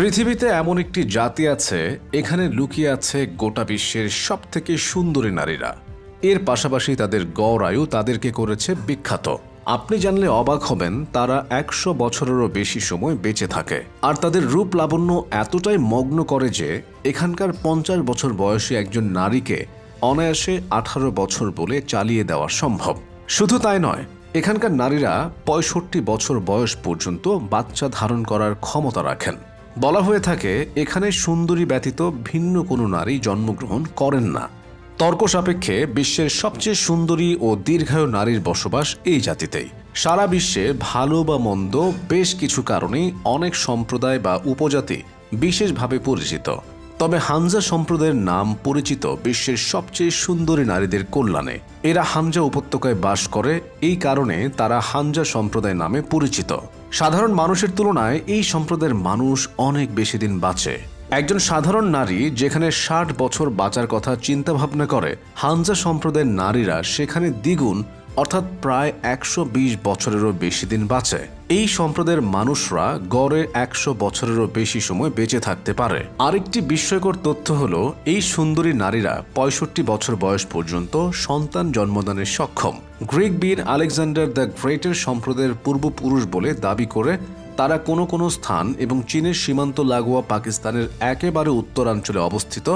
পৃথিবীতে এমন একটি জাতি আছে, এখানে লুকিয়ে আছে গোটা বিশ্বের সবথেকে সুন্দরী নারীরা। এর পাশাপাশি তাদের গড় আয়ু তাদেরকে করেছে বিখ্যাত। আপনি জানলে অবাক হবেন, তারা ১০০ বছরেরও বেশি সময় বেঁচে থাকে। আর তাদের রূপ লাবণ্য এতটাই মগ্ন করে যে এখানকার ৫০ বছর বয়সী একজন নারীকে অনায়াসে ১৮ বছর বলে চালিয়ে দেওয়া সম্ভব। শুধু তাই নয়, এখানকার নারীরা ৬৫ বছর বয়স পর্যন্ত বাচ্চা ধারণ করার ক্ষমতা রাখেন। বলা হয়ে থাকে, এখানে সুন্দরী ব্যতীত ভিন্ন কোনো নারী জন্মগ্রহণ করেন না। তর্ক সাপেক্ষে বিশ্বের সবচেয়ে সুন্দরী ও দীর্ঘায়ু নারীর বসবাস এই জাতিতেই। সারা বিশ্বে ভালো বা মন্দ বেশ কিছু কারণেই অনেক সম্প্রদায় বা উপজাতি বিশেষভাবে পরিচিত। তবে হানজা সম্প্রদায়ের নাম পরিচিত বিশ্বের সবচেয়ে সুন্দরী নারীদের কল্যাণে। এরা হানজা উপত্যকায় বাস করে, এই কারণে তারা হানজা সম্প্রদায় নামে পরিচিত। সাধারণ মানুষের তুলনায় এই সম্প্রদায়ের মানুষ অনেক বেশি দিন বাঁচে। একজন সাধারণ নারী যেখানে ৬০ বছর বাঁচার কথা চিন্তাভাবনা করে, হানজা সম্প্রদায়ের নারীরা সেখানে দ্বিগুণ অর্থাৎ প্রায় ১২০ বছরেরও বেশি দিন বাঁচে। এই সম্প্রদায়ের মানুষরা গড়ে ১০০ বছরেরও বেশি সময় বেঁচে থাকতে পারে। আরেকটি বিস্ময়কর তথ্য হলো, এই সুন্দরী নারীরা ৬৫ বছর বয়স পর্যন্ত সন্তান জন্মদানে সক্ষম। গ্রিক বীর আলেকজান্ডার দ্য গ্রেটের সম্প্রদায়ের পূর্বপুরুষ বলে দাবি করে তারা কোনো কোনো স্থান এবং চীনের সীমান্ত লাগোয়া পাকিস্তানের একেবারে উত্তরাঞ্চলে অবস্থিত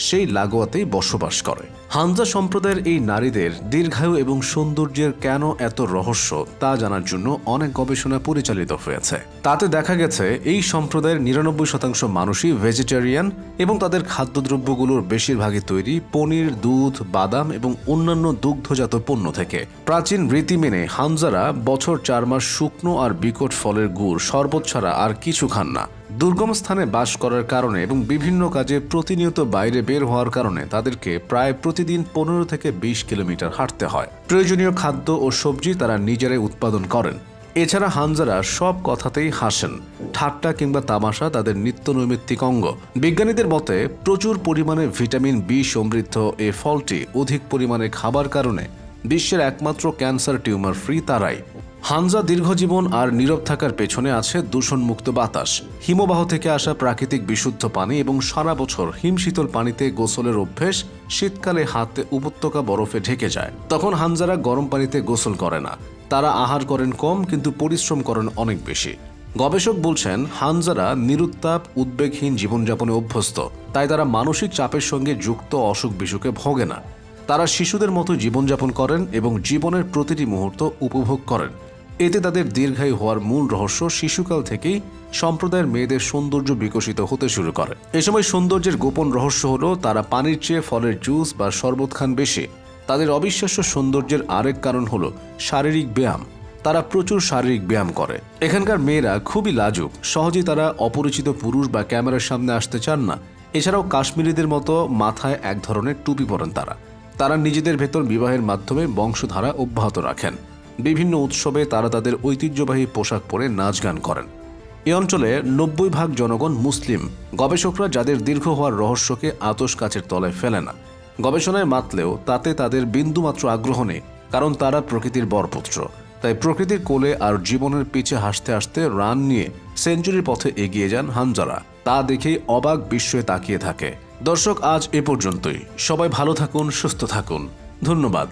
সেই লাগোয়াতেই বসবাস করে। হানজা সম্প্রদায়ের এই নারীদের দীর্ঘায়ু এবং সৌন্দর্যের কেন এত রহস্য তা জানার জন্য অনেক গবেষণা পরিচালিত হয়েছে। তাতে দেখা গেছে, এই সম্প্রদায়ের ৯৯% মানুষই ভেজিটেরিয়ান এবং তাদের খাদ্যদ্রব্যগুলোর বেশিরভাগই তৈরি পনির, দুধ, বাদাম এবং অন্যান্য দুগ্ধজাত পণ্য থেকে। প্রাচীন রীতি মেনে হানজারা বছর ৪ মাস শুকনো আর বিকট ফলের গুড়, শরবত ছাড়া আর কিছু খান না। দুর্গম স্থানে বাস করার কারণে এবং বিভিন্ন কাজে প্রতিনিয়ত বাইরে বের হওয়ার কারণে তাদেরকে প্রায় প্রতিদিন ১৫ থেকে ২০ কিলোমিটার হাঁটতে হয়। প্রয়োজনীয় খাদ্য ও সবজি তারা নিজেরাই উৎপাদন করেন। এছাড়া হানজারা সব কথাতেই হাসেন। ঠাট্টা কিংবা তামাশা তাদের নিত্য নৈমিত্তিক অঙ্গ। বিজ্ঞানীদের মতে, প্রচুর পরিমাণে ভিটামিন বি সমৃদ্ধ এই ফলটি অধিক পরিমাণে খাবার কারণে বিশ্বের একমাত্র ক্যান্সার টিউমার ফ্রি তারাই। হানজা দীর্ঘজীবন আর নীরব থাকার পেছনে আছে দূষণমুক্ত বাতাস, হিমবাহ থেকে আসা প্রাকৃতিক বিশুদ্ধ পানি এবং সারা বছর হিমশীতল পানিতে গোসলের অভ্যেস। শীতকালে হাতে উপত্যকা বরফে ঢেকে যায়, তখন হানজারা গরম পানিতে গোসল করে না। তারা আহার করেন কম, কিন্তু পরিশ্রম করেন অনেক বেশি। গবেষক বলছেন, হানজারা নিরুত্তাপ উদ্বেগহীন জীবনযাপনে অভ্যস্ত, তাই তারা মানসিক চাপের সঙ্গে যুক্ত অসুখ বিসুখে ভোগে না। তারা শিশুদের মতো জীবনযাপন করেন এবং জীবনের প্রতিটি মুহূর্ত উপভোগ করেন। এতে তাদের দীর্ঘায়ু হওয়ার মূল রহস্য শিশুকাল থেকেই সম্প্রদায়ের মেয়েদের সৌন্দর্য বিকশিত হতে শুরু করে। এ সময় সৌন্দর্যের গোপন রহস্য হলো, তারা পানির চেয়ে ফলের জুস বা শরবত খান বেশি। তাদের অবিশ্বাস্য সৌন্দর্যের আরেক কারণ হলো শারীরিক ব্যায়াম। তারা প্রচুর শারীরিক ব্যায়াম করে। এখানকার মেয়েরা খুবই লাজুক, সহজেই তারা অপরিচিত পুরুষ বা ক্যামেরার সামনে আসতে চান না। এছাড়াও কাশ্মীরিদের মতো মাথায় এক ধরনের টুপি পরেন তারা নিজেদের ভেতর বিবাহের মাধ্যমে বংশধারা অব্যাহত রাখেন। বিভিন্ন উৎসবে তারা তাদের ঐতিহ্যবাহী পোশাক পরে নাচ গান করেন। এ অঞ্চলে ৯০% জনগণ মুসলিম। গবেষকরা যাদের দীর্ঘ হওয়ার রহস্যকে আতশ কাচের তলায় ফেলে না। গবেষণায় মাতলেও তাতে তাদের বিন্দুমাত্র আগ্রহ নেই, কারণ তারা প্রকৃতির বরপুত্র। তাই প্রকৃতির কোলে আর জীবনের পিছে হাসতে হাসতে রান নিয়ে সেঞ্চুরির পথে এগিয়ে যান হানজারা। তা দেখেই অবাক বিস্ময়ে তাকিয়ে থাকে। দর্শক, আজ এ পর্যন্তই। সবাই ভালো থাকুন, সুস্থ থাকুন। ধন্যবাদ।